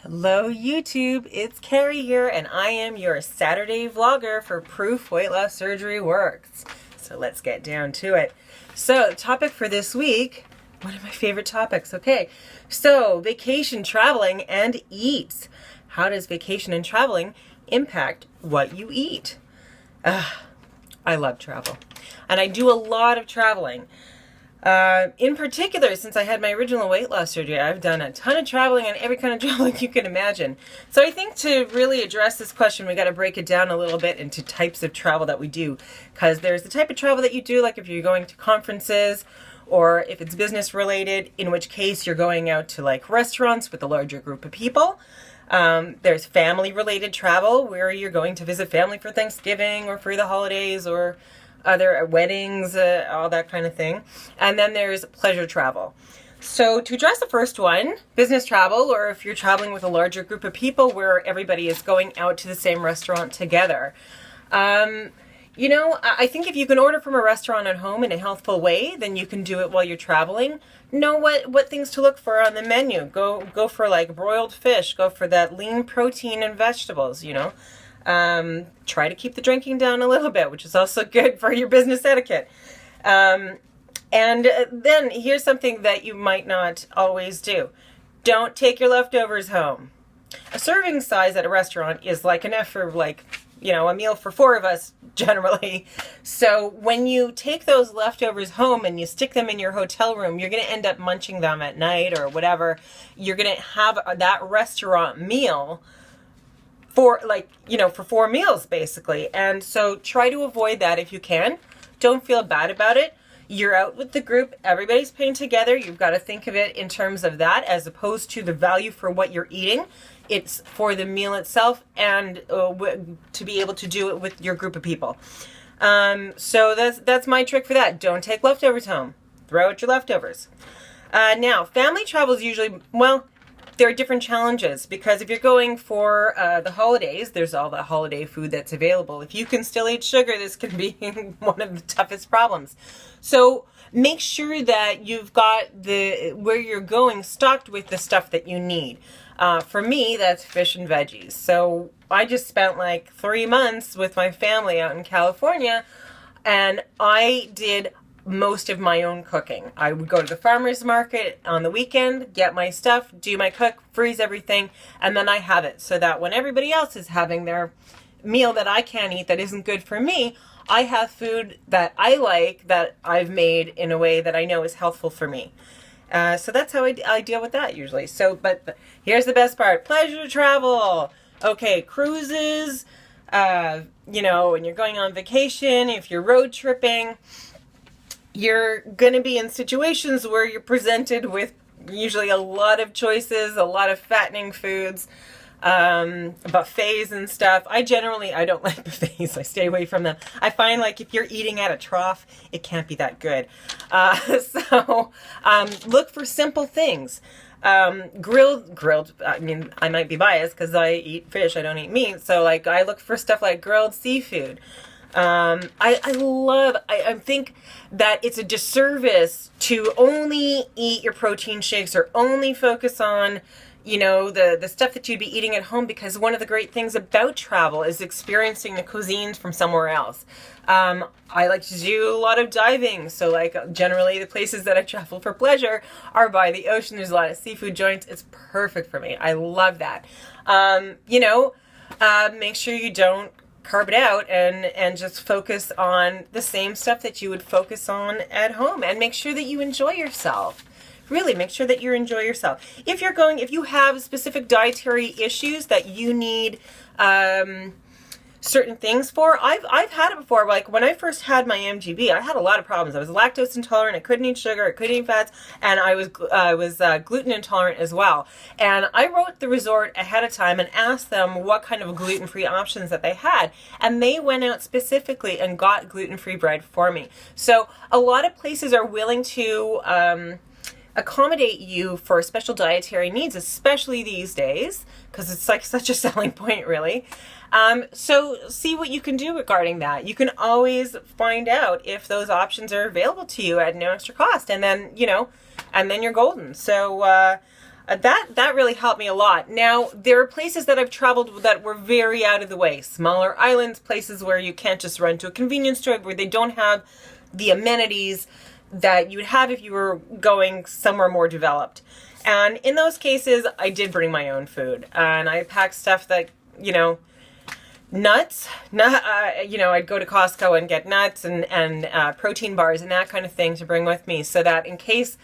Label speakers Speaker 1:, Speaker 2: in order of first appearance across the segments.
Speaker 1: Hello YouTube, it's Carrie here and I am your Saturday vlogger for Proof Weight Loss Surgery Works. So let's get down to it. So the topic for this week, one of my favorite topics, okay. So vacation, traveling, and eats. How does vacation and traveling impact what you eat? I love travel and I do a lot of traveling. In particular, since I had my original weight loss surgery, I've done a ton of traveling and every kind of traveling you can imagine. So I think to really address this question, we got to break it down a little bit into types of travel that we do. Because there's the type of travel that you do, like if you're going to conferences, or if it's business related, in which case you're going out to like restaurants with a larger group of people. There's family related travel, where you're going to visit family for Thanksgiving or for the holidays or other weddings, all that kind of thing. And then there's pleasure travel. So to address the first one, business travel, or if you're traveling with a larger group of people where everybody is going out to the same restaurant together. I think if you can order from a restaurant at home in a healthful way, then you can do it while you're traveling. Know what things to look for on the menu. Go for like broiled fish, go for that lean protein and vegetables, Try to keep the drinking down a little bit, which is also good for your business etiquette. And then here's something that you might not always do. Don't take your leftovers home. A serving size at a restaurant is like enough for a meal for 4 of us generally. So when you take those leftovers home and you stick them in your hotel room, you're going to end up munching them at night or whatever. You're going to have that restaurant meal for 4 meals basically. And so try to avoid that if you can. Don't feel bad about it. You're out with the group, everybody's paying together. You've got to think of it in terms of that as opposed to the value for what you're eating. It's for the meal itself and to be able to do it with your group of people. So that's my trick for that. Don't take leftovers home. Throw out your leftovers. Now, family travel is usually, there are different challenges because if you're going for the holidays, there's all the holiday food that's available. If you can still eat sugar, this can be one of the toughest problems. So make sure that you've got where you're going stocked with the stuff that you need. For me, that's fish and veggies. So I just spent like 3 months with my family out in California, and I did most of my own cooking. I would go to the farmer's market on the weekend, get my stuff, do my cook, freeze everything, and then I have it so that when everybody else is having their meal that I can't eat that isn't good for me, I have food that I like that I've made in a way that I know is healthful for me. So that's how I deal with that usually. So, but here's the best part. Pleasure travel. Okay, cruises, when you're going on vacation, if you're road tripping, you're going to be in situations where you're presented with usually a lot of choices, a lot of fattening foods, buffets and stuff. I don't like buffets. I stay away from them. I find like if you're eating at a trough, it can't be that good. So look for simple things. Grilled, I might be biased because I eat fish, I don't eat meat. So like I look for stuff like grilled seafood. I think that it's a disservice to only eat your protein shakes or only focus on, the stuff that you'd be eating at home, because one of the great things about travel is experiencing the cuisines from somewhere else. I like to do a lot of diving. So like generally the places that I travel for pleasure are by the ocean. There's a lot of seafood joints. It's perfect for me. I love that. Make sure you don't carb it out and just focus on the same stuff that you would focus on at home, and make sure that you enjoy yourself. Really make sure that you enjoy yourself. If you have specific dietary issues that you need certain things for, I've had it before. Like when I first had my MGB, I had a lot of problems. I was lactose intolerant. I couldn't eat sugar. I couldn't eat fats, and I was gluten intolerant as well. And I wrote the resort ahead of time and asked them what kind of gluten-free options that they had, and they went out specifically and got gluten-free bread for me. So a lot of places are willing to accommodate you for special dietary needs, especially these days, because it's like such a selling point, really. So see what you can do regarding that. You can always find out if those options are available to you at no extra cost, and then you're golden. So That really helped me a lot. Now, there are places that I've traveled that were very out of the way. Smaller islands, places where you can't just run to a convenience store, where they don't have the amenities that you would have if you were going somewhere more developed. And in those cases, I did bring my own food. And I packed stuff that, nuts. I'd go to Costco and get nuts and protein bars and that kind of thing to bring with me, so that in case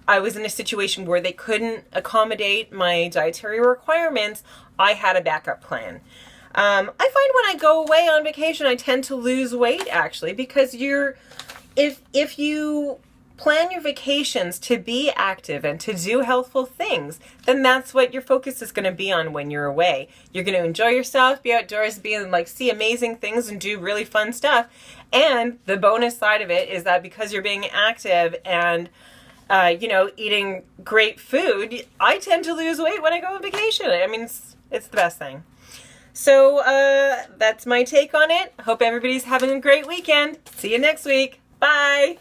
Speaker 1: I was in a situation where they couldn't accommodate my dietary requirements, I had a backup plan. I find when I go away on vacation, I tend to lose weight, actually, because if you plan your vacations to be active and to do healthful things, then that's what your focus is going to be on when you're away. You're going to enjoy yourself, be outdoors, see amazing things and do really fun stuff. And the bonus side of it is that because you're being active and eating great food, I tend to lose weight when I go on vacation. I mean, it's the best thing. So that's my take on it. Hope everybody's having a great weekend. See you next week. Bye.